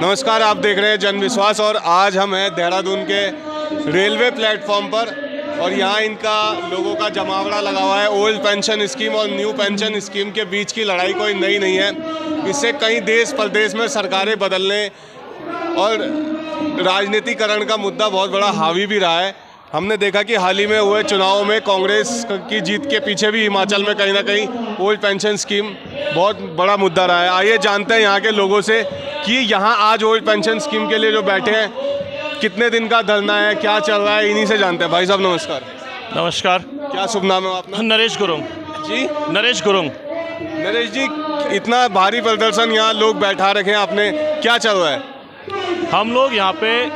नमस्कार, आप देख रहे हैं जन विश्वास और आज हम हैं देहरादून के रेलवे प्लेटफॉर्म पर और यहाँ इनका लोगों का जमावड़ा लगा हुआ है। ओल्ड पेंशन स्कीम और न्यू पेंशन स्कीम के बीच की लड़ाई कोई नई नहीं है। इससे कई देश प्रदेश में सरकारें बदलने और राजनीतिकरण का मुद्दा बहुत बड़ा हावी भी रहा है। हमने देखा कि हाल ही में हुए चुनावों में कांग्रेस की जीत के पीछे भी हिमाचल में कहीं ना कहीं ओल्ड पेंशन स्कीम बहुत बड़ा मुद्दा रहा है। आइए जानते हैं यहाँ के लोगों से कि यहाँ आज ओल्ड पेंशन स्कीम के लिए जो बैठे हैं कितने दिन का धरना है, क्या चल रहा है, इन्हीं से जानते हैं। भाई साहब नमस्कार। नमस्कार। क्या शुभ नाम है आपका? नरेश गुरुंग जी। नरेश गुरुंग। नरेश जी, इतना भारी प्रदर्शन यहाँ लोग बैठा रखे हैं आपने, क्या चल रहा है? हम लोग यहाँ पे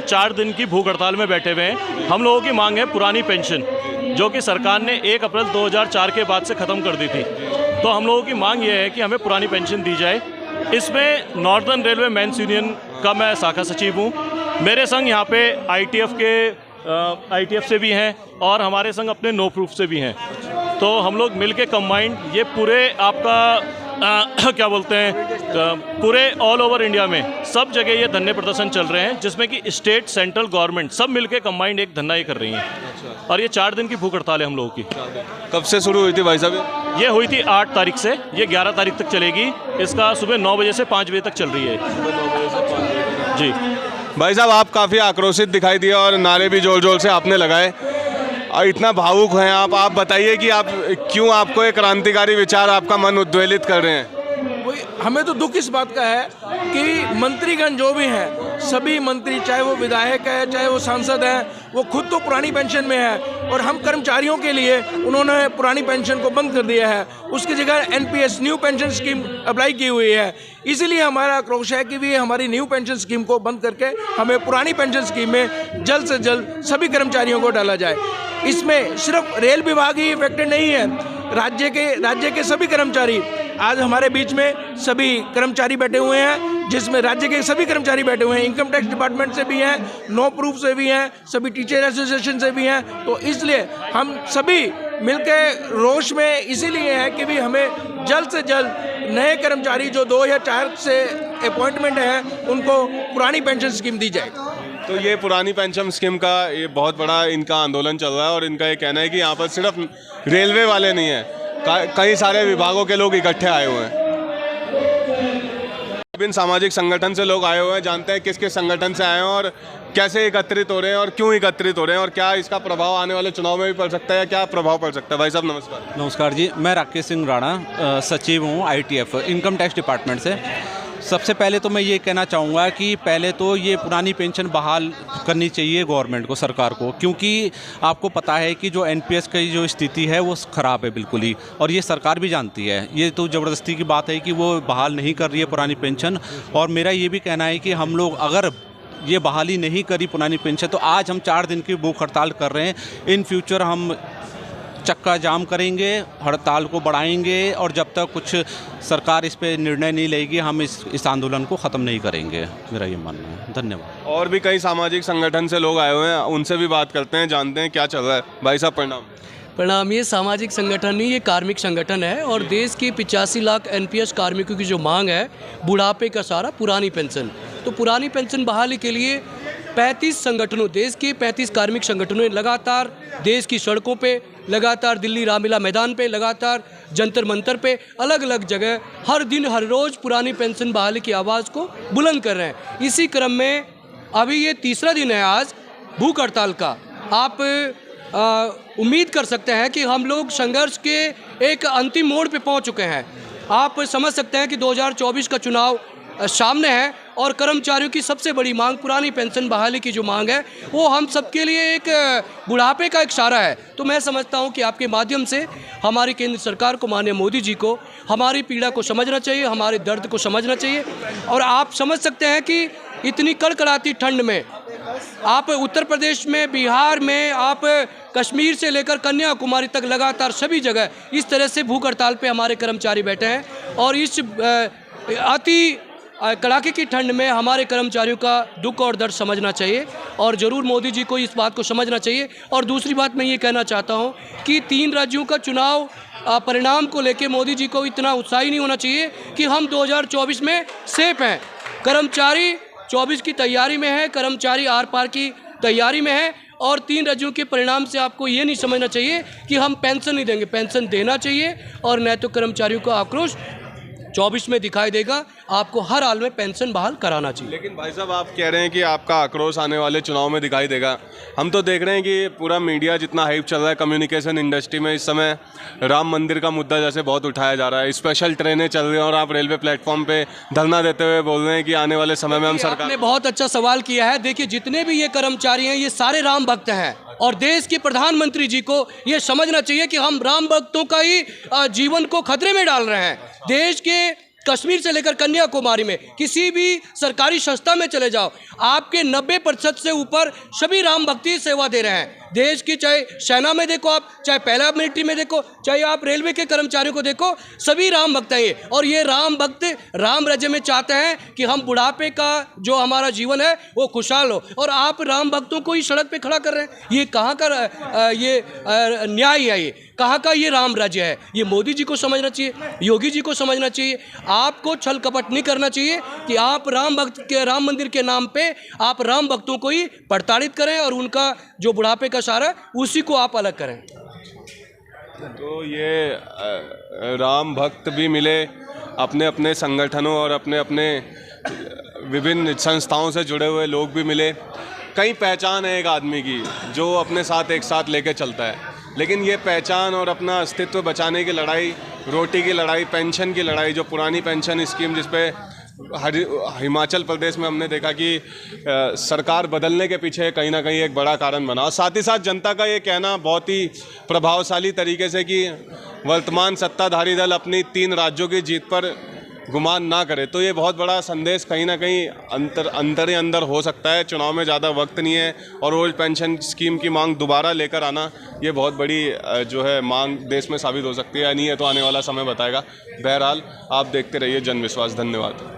4 दिन की भूख हड़ताल में बैठे हुए हैं। हम लोगों की मांग है पुरानी पेंशन, जो कि सरकार ने 1 अप्रैल 2004 के बाद से ख़त्म कर दी थी। तो हम लोगों की मांग ये है कि हमें पुरानी पेंशन दी जाए। इसमें नॉर्दर्न रेलवे मेंस यूनियन का मैं शाखा सचिव हूँ। मेरे संग यहाँ पे आईटीएफ से भी हैं और हमारे संग अपने नो प्रूफ से भी हैं। तो हम लोग मिल के कंबाइंड ये पूरे आपका क्या बोलते हैं, पूरे ऑल ओवर इंडिया में सब जगह ये धरने प्रदर्शन चल रहे हैं, जिसमें कि स्टेट सेंट्रल गवर्नमेंट सब मिलके कंबाइंड एक धरना ये कर रही हैं। और ये 4 दिन की भूख हड़ताल है हम लोगों की। कब से शुरू हुई थी भाई साहब? ये हुई थी 8 तारीख से, ये 11 तारीख तक चलेगी। इसका सुबह 9 बजे से 5 बजे तक चल रही है जी। भाई साहब, आप काफ़ी आक्रोशित दिखाई दिए और नारे भी जोर जोर से आपने लगाए और इतना भावुक हैं आप बताइए कि आप क्यों, आपको एक क्रांतिकारी विचार आपका मन उद्वेलित कर रहे हैं? हमें तो दुख इस बात का है कि मंत्रीगण जो भी हैं, सभी मंत्री, चाहे वो विधायक है चाहे वो सांसद हैं, वो खुद तो पुरानी पेंशन में है और हम कर्मचारियों के लिए उन्होंने पुरानी पेंशन को बंद कर दिया है। उसकी जगह NPS new pension scheme apply की हुई है। इसीलिए हमारा आक्रोश है कि भी हमारी न्यू पेंशन स्कीम को बंद करके हमें पुरानी पेंशन स्कीम में जल्द से जल्द सभी कर्मचारियों को डाला जाए। इसमें सिर्फ रेल विभाग ही इफेक्टेड नहीं है, राज्य के सभी कर्मचारी, आज हमारे बीच में सभी कर्मचारी बैठे हुए हैं, जिसमें राज्य के सभी कर्मचारी बैठे हुए हैं, इनकम टैक्स डिपार्टमेंट से भी हैं, नो प्रूफ से भी हैं, सभी टीचर एसोसिएशन से भी हैं। तो इसलिए हम सभी मिलकर रोष में इसीलिए है कि भी हमें जल्द से जल्द नए कर्मचारी जो 2004 से अपॉइंटमेंट हैं उनको पुरानी पेंशन स्कीम दी जाए। तो ये पुरानी पेंशन स्कीम का ये बहुत बड़ा इनका आंदोलन चल रहा है और इनका ये कहना है कि यहाँ पर सिर्फ रेलवे वाले नहीं हैं, कई सारे विभागों के लोग इकट्ठे आए हुए हैं। विभिन्न सामाजिक संगठन से लोग आए हुए हैं, जानते हैं किस किस संगठन से आए हैं और कैसे एकत्रित हो रहे हैं और क्यों एकत्रित हो रहे हैं और क्या इसका प्रभाव आने वाले चुनाव में भी पड़ सकता है या क्या प्रभाव पड़ सकता है। भाई साहब नमस्कार। नमस्कार जी, मैं राकेश सिंह राणा, सचिव हूँ आईटीएफ इनकम टैक्स डिपार्टमेंट से। सबसे पहले तो मैं ये कहना चाहूँगा कि पहले तो ये पुरानी पेंशन बहाल करनी चाहिए गवर्नमेंट को, सरकार को, क्योंकि आपको पता है कि जो एनपीएस की जो स्थिति है वो ख़राब है बिल्कुल ही, और ये सरकार भी जानती है। ये तो ज़बरदस्ती की बात है कि वो बहाल नहीं कर रही है पुरानी पेंशन। और मेरा ये भी कहना है कि हम लोग अगर ये बहाली नहीं करी पुरानी पेंशन तो आज हम 4 दिन की भूख हड़ताल कर रहे हैं। इन फ्यूचर हम चक्का जाम करेंगे, हड़ताल को बढ़ाएंगे और जब तक कुछ सरकार इस पे निर्णय नहीं लेगी हम इस आंदोलन को ख़त्म नहीं करेंगे, मेरा ये मानना है। धन्यवाद। और भी कई सामाजिक संगठन से लोग आए हुए हैं, उनसे भी बात करते हैं, जानते हैं क्या चल रहा है। भाई साहब प्रणाम। प्रणाम। ये सामाजिक संगठन नहीं, ये कार्मिक संगठन है और देश के 85 लाख एनपीएस कार्मिकों की जो मांग है बुढ़ापे का सहारा पुरानी पेंशन, तो पुरानी पेंशन बहाली के लिए 35 संगठनों, देश के 35 कार्मिक संगठनों ने लगातार देश की सड़कों पे, लगातार दिल्ली रामलीला मैदान पे, लगातार जंतर मंतर पे, अलग अलग जगह हर दिन हर रोज़ पुरानी पेंशन बहाली की आवाज़ को बुलंद कर रहे हैं। इसी क्रम में अभी ये 3रा दिन है आज भूख हड़ताल का। आप उम्मीद कर सकते हैं कि हम लोग संघर्ष के एक अंतिम मोड़ पे पहुंच चुके हैं। आप समझ सकते हैं कि 2024 का चुनाव सामने है और कर्मचारियों की सबसे बड़ी मांग पुरानी पेंशन बहाली की जो मांग है वो हम सबके लिए एक बुढ़ापे का एक इशारा है। तो मैं समझता हूं कि आपके माध्यम से हमारी केंद्र सरकार को, माननीय मोदी जी को, हमारी पीड़ा को समझना चाहिए, हमारे दर्द को समझना चाहिए। और आप समझ सकते हैं कि इतनी कड़कड़ाती ठंड में आप उत्तर प्रदेश में, बिहार में, आप कश्मीर से लेकर कन्याकुमारी तक लगातार सभी जगह इस तरह से भूख हड़ताल पे हमारे कर्मचारी बैठे हैं और इस अति कड़ाके की ठंड में हमारे कर्मचारियों का दुख और दर्द समझना चाहिए और ज़रूर मोदी जी को इस बात को समझना चाहिए। और दूसरी बात मैं ये कहना चाहता हूँ कि 3 राज्यों का चुनाव परिणाम को लेकर मोदी जी को इतना उत्साही नहीं होना चाहिए कि हम 2024 में सेफ हैं। कर्मचारी 24 की तैयारी में है, कर्मचारी आर पार की तैयारी में है, और 3 राज्यों के परिणाम से आपको ये नहीं समझना चाहिए कि हम पेंशन नहीं देंगे, पेंशन देना चाहिए। और न तो कर्मचारियों का आक्रोश 24 में दिखाई देगा, आपको हर हाल में पेंशन बहाल कराना चाहिए। लेकिन भाई साहब आप कह रहे हैं कि आपका आक्रोश आने वाले चुनाव में दिखाई देगा। हम तो देख रहे हैं कि पूरा मीडिया जितना हाइप चल रहा है कम्युनिकेशन इंडस्ट्री में इस समय, राम मंदिर का मुद्दा जैसे बहुत उठाया जा रहा है, स्पेशल ट्रेनें चल रही हैं और आप रेलवे प्लेटफॉर्म पे धरना देते हुए बोल रहे हैं कि आने वाले समय में हम सरकार। आपने बहुत अच्छा सवाल किया है। देखिए, जितने भी ये कर्मचारी हैं ये सारे राम भक्त हैं, और देश के प्रधानमंत्री जी को ये समझना चाहिए कि हम राम भक्तों का ही जीवन को खतरे में डाल रहे हैं। देश के कश्मीर से लेकर कन्याकुमारी में किसी भी सरकारी संस्था में चले जाओ, आपके 90% से ऊपर सभी राम भक्ति सेवा दे रहे हैं। देश की चाहे सेना में देखो आप, चाहे पहला मिलिट्री में देखो, चाहे आप रेलवे के कर्मचारियों को देखो, सभी राम भक्त हैं ये। और ये राम भक्त राम राज्य में चाहते हैं कि हम बुढ़ापे का जो हमारा जीवन है वो खुशहाल हो, और आप राम भक्तों को ही सड़क पे खड़ा कर रहे हैं। ये कहाँ का ये न्याय है, ये कहाँ का ये राम राज्य है? ये मोदी जी को समझना चाहिए, योगी जी को समझना चाहिए। आपको छल कपट नहीं करना चाहिए कि आप राम भक्त के, राम मंदिर के नाम पे आप राम भक्तों को ही प्रताड़ित करें और उनका जो बुढ़ापे का सहारा है उसी को आप अलग करें। तो ये राम भक्त भी मिले, अपने अपने संगठनों और अपने अपने विभिन्न संस्थाओं से जुड़े हुए लोग भी मिले। कई पहचान है एक आदमी की जो अपने साथ एक साथ लेके चलता है, लेकिन ये पहचान और अपना अस्तित्व बचाने की लड़ाई, रोटी की लड़ाई, पेंशन की लड़ाई, जो पुरानी पेंशन स्कीम जिस पे हिमाचल प्रदेश में हमने देखा कि सरकार बदलने के पीछे कहीं ना कहीं एक बड़ा कारण बना, और साथ ही साथ जनता का ये कहना बहुत ही प्रभावशाली तरीके से कि वर्तमान सत्ताधारी दल अपनी 3 राज्यों की जीत पर गुमान ना करे। तो ये बहुत बड़ा संदेश कहीं ना कहीं अंदर ही अंदर हो सकता है। चुनाव में ज़्यादा वक्त नहीं है और ओल्ड पेंशन स्कीम की मांग दोबारा लेकर आना ये बहुत बड़ी जो है मांग देश में साबित हो सकती है, नहीं है तो आने वाला समय बताएगा। बहरहाल आप देखते रहिए जनविश्वास। धन्यवाद।